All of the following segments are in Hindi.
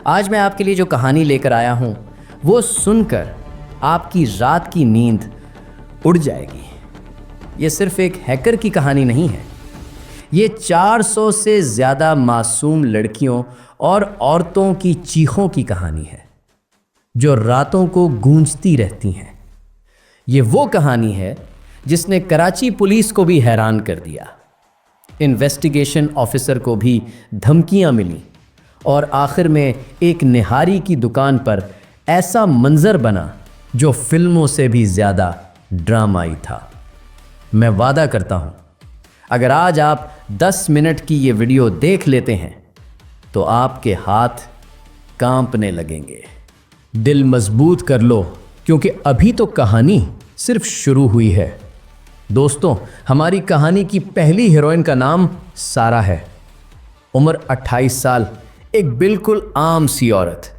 आज मैं आपके लिए जो कहानी लेकर आया हूं वो सुनकर आपकी रात की नींद उड़ जाएगी। ये सिर्फ एक हैकर की कहानी नहीं है, ये 400 से ज़्यादा मासूम लड़कियों और औरतों की चीखों की कहानी है जो रातों को गूंजती रहती हैं। ये वो कहानी है जिसने कराची पुलिस को भी हैरान कर दिया, इन्वेस्टिगेशन ऑफिसर को भी धमकियां मिली और आखिर में एक निहारी की दुकान पर ऐसा मंजर बना जो फिल्मों से भी ज़्यादा ड्रामाई था। मैं वादा करता हूं, अगर आज आप 10 मिनट की ये वीडियो देख लेते हैं तो आपके हाथ कांपने लगेंगे। दिल मजबूत कर लो क्योंकि अभी तो कहानी सिर्फ शुरू हुई है। दोस्तों, हमारी कहानी की पहली हीरोइन का नाम सारा है। उम्र 28 साल, एक बिल्कुल आम सी औरत।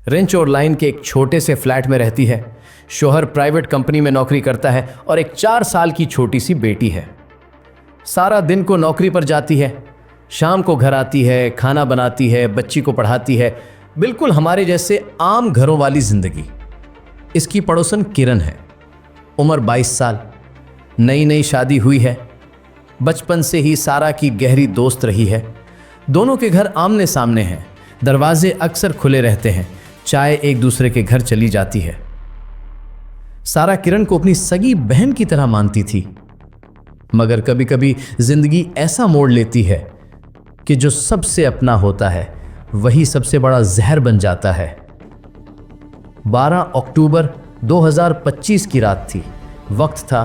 रिंच और लाइन के एक छोटे से फ्लैट में रहती है। शौहर प्राइवेट कंपनी में नौकरी करता है और एक 4 साल की छोटी सी बेटी है। सारा दिन को नौकरी पर जाती है, शाम को घर आती है, खाना बनाती है, बच्ची को पढ़ाती है। बिल्कुल हमारे जैसे आम घरों वाली जिंदगी। इसकी पड़ोसन किरण है, उम्र 22 साल, नई नई शादी हुई है। बचपन से ही सारा की गहरी दोस्त रही है। दोनों के घर आमने सामने हैं, दरवाजे अक्सर खुले रहते हैं। चाय एक दूसरे के घर चली जाती है। सारा किरण को अपनी सगी बहन की तरह मानती थी, मगर कभी कभी जिंदगी ऐसा मोड़ लेती है कि जो सबसे अपना होता है वही सबसे बड़ा जहर बन जाता है। 12 अक्टूबर 2025 की रात थी। वक्त था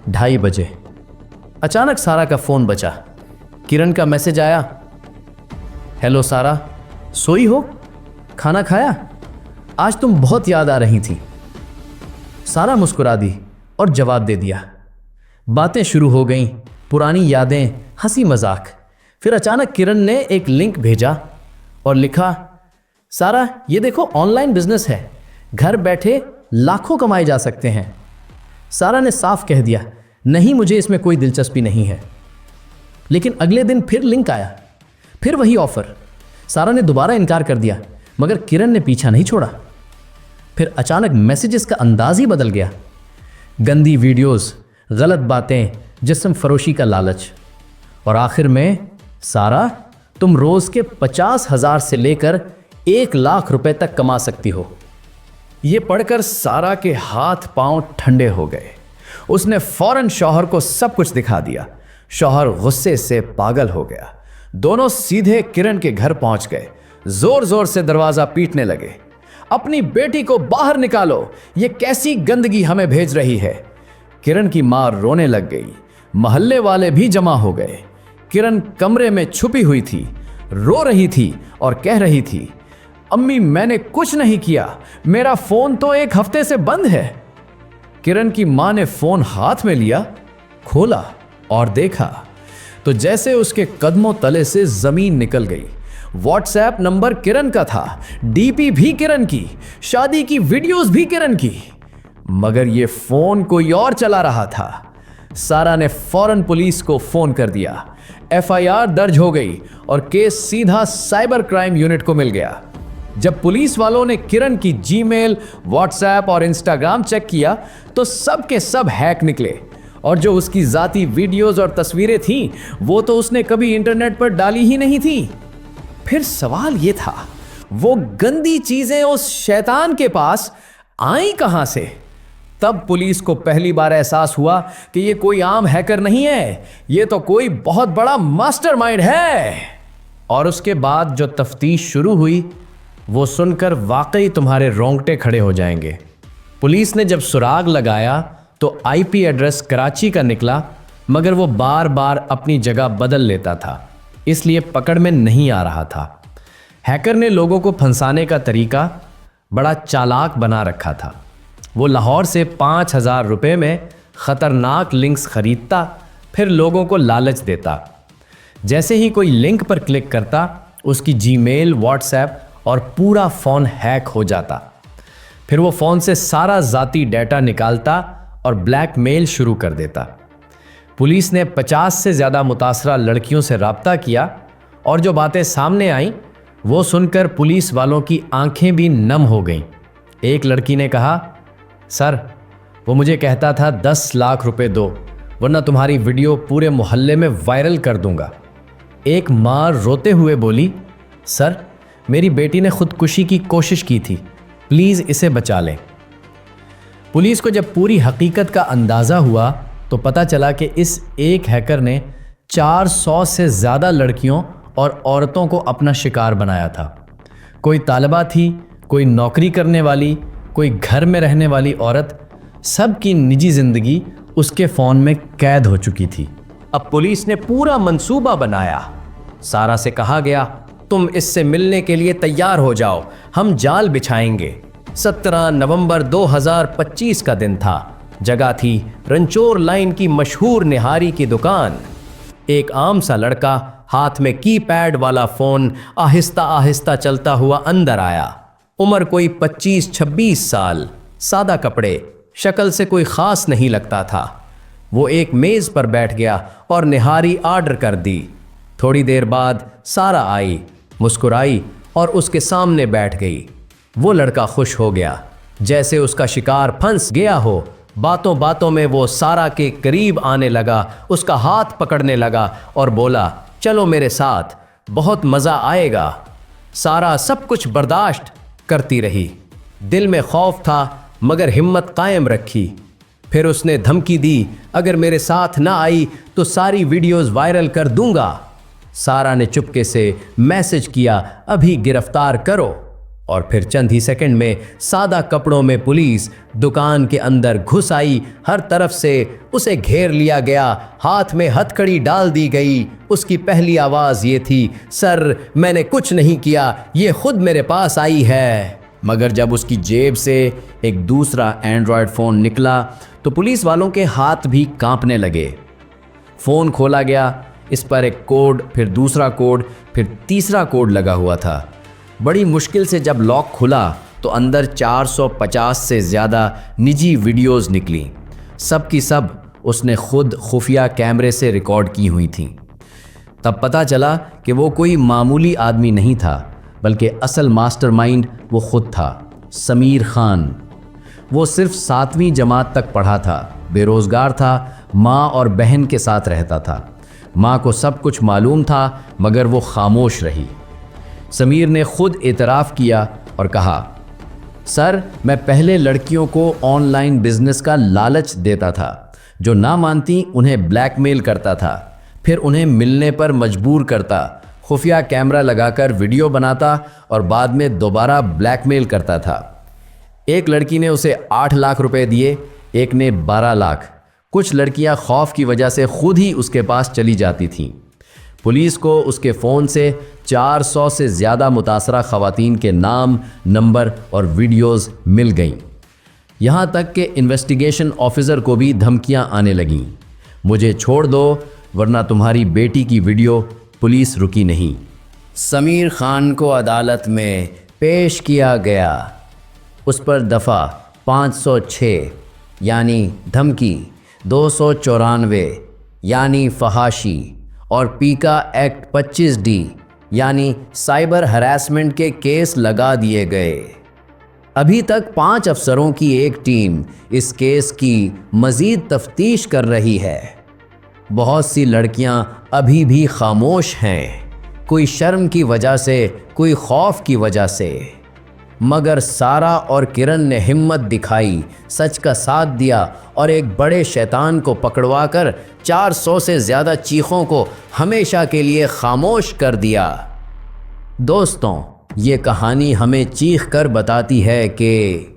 2:30 बजे। अचानक सारा का फोन बजा। किरण का मैसेज आया, हेलो सारा, सोई हो? खाना खाया? आज तुम बहुत याद आ रही थी। सारा मुस्कुरा दी और जवाब दे दिया। बातें शुरू हो गईं, पुरानी यादें, हंसी मजाक। फिर अचानक किरण ने एक लिंक भेजा और लिखा, सारा ये देखो, ऑनलाइन बिजनेस है, घर बैठे लाखों कमाए जा सकते हैं। सारा ने साफ कह दिया, नहीं, मुझे इसमें कोई दिलचस्पी नहीं है। लेकिन अगले दिन फिर लिंक आया, फिर वही ऑफर। सारा ने दोबारा इनकार कर दिया, मगर किरण ने पीछा नहीं छोड़ा। फिर अचानक मैसेजेस का अंदाज ही बदल गया। गंदी वीडियोस, गलत बातें, जिस्म फरोशी का लालच। और आखिर में, सारा तुम रोज के 50,000 से लेकर 1 लाख रुपए तक कमा सकती हो। यह पढ़कर सारा के हाथ पांव ठंडे हो गए। उसने फौरन शौहर को सब कुछ दिखा दिया। शौहर गुस्से से पागल हो गया। दोनों सीधे किरण के घर पहुंच गए। जोर जोर से दरवाजा पीटने लगे, अपनी बेटी को बाहर निकालो, ये कैसी गंदगी हमें भेज रही है। किरण की मां रोने लग गई। मोहल्ले वाले भी जमा हो गए। किरण कमरे में छुपी हुई थी, रो रही थी और कह रही थी, अम्मी मैंने कुछ नहीं किया, मेरा फोन तो 1 हफ्ते से बंद है। किरण की मां ने फोन हाथ में लिया, खोला और देखा तो जैसे उसके कदमों तले से जमीन निकल गई। व्हाट्सएप नंबर किरण का था, डीपी भी किरण की, शादी की वीडियोस भी किरण की, मगर यह फोन कोई और चला रहा था। सारा ने फौरन पुलिस को फोन कर दिया। एफआईआर दर्ज हो गई और केस सीधा साइबर क्राइम यूनिट को मिल गया। जब पुलिस वालों ने किरण की जीमेल, व्हाट्सएप और इंस्टाग्राम चेक किया तो सब के सब हैक निकले और जो उसकी जाती वीडियोस और तस्वीरें थीं वो तो उसने कभी इंटरनेट पर डाली ही नहीं थी। फिर सवाल ये था, वो गंदी चीजें उस शैतान के पास आई कहां से? तब पुलिस को पहली बार एहसास हुआ कि ये कोई आम हैकर नहीं है, ये तो कोई बहुत बड़ा मास्टरमाइंड है। और उसके बाद जो तफ्तीश शुरू हुई वो सुनकर वाकई तुम्हारे रोंगटे खड़े हो जाएंगे। पुलिस ने जब सुराग लगाया तो आईपी एड्रेस कराची का निकला, मगर वो बार बार अपनी जगह बदल लेता था, इसलिए पकड़ में नहीं आ रहा था। हैकर ने लोगों को फंसाने का तरीका बड़ा चालाक बना रखा था। वो लाहौर से 5,000 रुपये में खतरनाक लिंक्स खरीदता, फिर लोगों को लालच देता। जैसे ही कोई लिंक पर क्लिक करता, उसकी जीमेल, व्हाट्सएप और पूरा फ़ोन हैक हो जाता। फिर वो फ़ोन से सारा ज़ाती डेटा निकालता और ब्लैकमेल शुरू कर देता। पुलिस ने 50 से ज़्यादा मुतासरा लड़कियों से राब्ता किया और जो बातें सामने आईं वो सुनकर पुलिस वालों की आंखें भी नम हो गईं। एक लड़की ने कहा, सर वो मुझे कहता था 10 लाख रुपए दो वरना तुम्हारी वीडियो पूरे मोहल्ले में वायरल कर दूंगा। एक माँ रोते हुए बोली, सर मेरी बेटी ने खुदकुशी की कोशिश की थी, प्लीज़ इसे बचा लें। पुलिस को जब पूरी हकीकत का अंदाज़ा हुआ तो पता चला कि इस एक हैकर ने 400 से ज़्यादा लड़कियों और औरतों को अपना शिकार बनाया था। कोई तालिबा थी, कोई नौकरी करने वाली, कोई घर में रहने वाली औरत, सबकी निजी ज़िंदगी उसके फ़ोन में कैद हो चुकी थी। अब पुलिस ने पूरा मंसूबा बनाया। सारा से कहा गया, तुम इससे मिलने के लिए तैयार हो जाओ, हम जाल बिछाएंगे। 17 नवंबर 2025 का दिन था। जगह थी रंचोर लाइन की मशहूर निहारी की दुकान। एक आम सा लड़का हाथ में कीपैड वाला फोन आहिस्ता आहिस्ता चलता हुआ अंदर आया। उम्र कोई 25-26 साल, सादा कपड़े, शक्ल से कोई खास नहीं लगता था। वो एक मेज पर बैठ गया और निहारी ऑर्डर कर दी। थोड़ी देर बाद सारा आई, मुस्कुराई और उसके सामने बैठ गई। वो लड़का खुश हो गया, जैसे उसका शिकार फंस गया हो। बातों बातों में वो सारा के करीब आने लगा, उसका हाथ पकड़ने लगा और बोला, चलो मेरे साथ, बहुत मज़ा आएगा। सारा सब कुछ बर्दाश्त करती रही। दिल में खौफ था मगर हिम्मत कायम रखी। फिर उसने धमकी दी, अगर मेरे साथ ना आई तो सारी वीडियोस वायरल कर दूंगा। सारा ने चुपके से मैसेज किया, अभी गिरफ्तार करो। और फिर चंद ही सेकंड में सादा कपड़ों में पुलिस दुकान के अंदर घुस आई। हर तरफ से उसे घेर लिया गया, हाथ में हथकड़ी डाल दी गई। उसकी पहली आवाज़ ये थी, सर मैंने कुछ नहीं किया, ये खुद मेरे पास आई है। मगर जब उसकी जेब से एक दूसरा एंड्रॉयड फ़ोन निकला तो पुलिस वालों के हाथ भी कांपने लगे। फ़ोन खोला गया, इस पर एक कोड, फिर दूसरा कोड, फिर तीसरा कोड लगा हुआ था। बड़ी मुश्किल से जब लॉक खुला तो अंदर 450 से ज़्यादा निजी वीडियोस निकली। सब की सब उसने खुद खुफिया कैमरे से रिकॉर्ड की हुई थीं। तब पता चला कि वो कोई मामूली आदमी नहीं था, बल्कि असल मास्टरमाइंड वो खुद था, समीर खान। वो सिर्फ 7वीं जमात तक पढ़ा था, बेरोज़गार था, माँ और बहन के साथ रहता था। माँ को सब कुछ मालूम था मगर वो खामोश रही। समीर ने खुद एतराफ़ किया और कहा, सर मैं पहले लड़कियों को ऑनलाइन बिजनेस का लालच देता था, जो ना मानती उन्हें ब्लैकमेल करता था, फिर उन्हें मिलने पर मजबूर करता, खुफिया कैमरा लगाकर वीडियो बनाता और बाद में दोबारा ब्लैकमेल करता था। एक लड़की ने उसे 8 लाख रुपए दिए, एक ने 12 लाख। कुछ लड़कियां खौफ की वजह से खुद ही उसके पास चली जाती थीं। पुलिस को उसके फ़ोन से 400 से ज़्यादा मुतासरा ख़वातीन के नाम, नंबर और वीडियोस मिल गईं। यहाँ तक कि इन्वेस्टिगेशन ऑफिसर को भी धमकियाँ आने लगीं, मुझे छोड़ दो वरना तुम्हारी बेटी की वीडियो। पुलिस रुकी नहीं। समीर खान को अदालत में पेश किया गया। उस पर दफ़ा 506 यानी धमकी, 294 यानी फहाशी और पीका एक्ट 25D यानी साइबर हरासमेंट के केस लगा दिए गए। अभी तक 5 अफसरों की एक टीम इस केस की मज़ीद तफ्तीश कर रही है। बहुत सी लड़कियां अभी भी खामोश हैं, कोई शर्म की वजह से, कोई खौफ की वजह से। मगर सारा और किरण ने हिम्मत दिखाई, सच का साथ दिया और एक बड़े शैतान को पकड़वाकर 400 से ज़्यादा चीखों को हमेशा के लिए खामोश कर दिया। दोस्तों, ये कहानी हमें चीख कर बताती है कि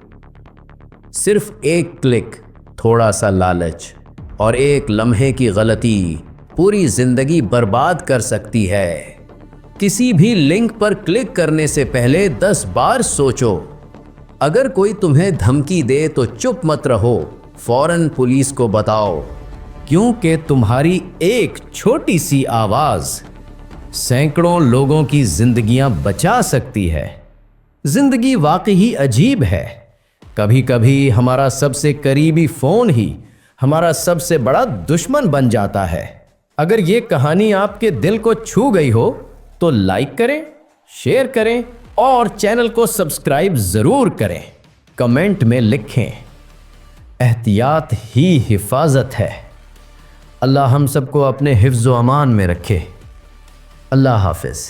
सिर्फ एक क्लिक, थोड़ा सा लालच और एक लम्हे की गलती पूरी ज़िंदगी बर्बाद कर सकती है। किसी भी लिंक पर क्लिक करने से पहले 10 बार सोचो। अगर कोई तुम्हें धमकी दे तो चुप मत रहो, फौरन पुलिस को बताओ, क्योंकि तुम्हारी एक छोटी सी आवाज़ सैकड़ों लोगों की जिंदगियां बचा सकती है। जिंदगी वाकई ही अजीब है। कभी कभी हमारा सबसे करीबी फ़ोन ही हमारा सबसे बड़ा दुश्मन बन जाता है। अगर ये कहानी आपके दिल को छू गई हो तो लाइक करें, शेयर करें और चैनल को सब्सक्राइब ज़रूर करें। कमेंट में लिखें, एहतियात ही हिफाजत है। अल्लाह हम सबको अपने हिफ्ज़ व अमान में रखे। अल्लाह हाफ़िज़।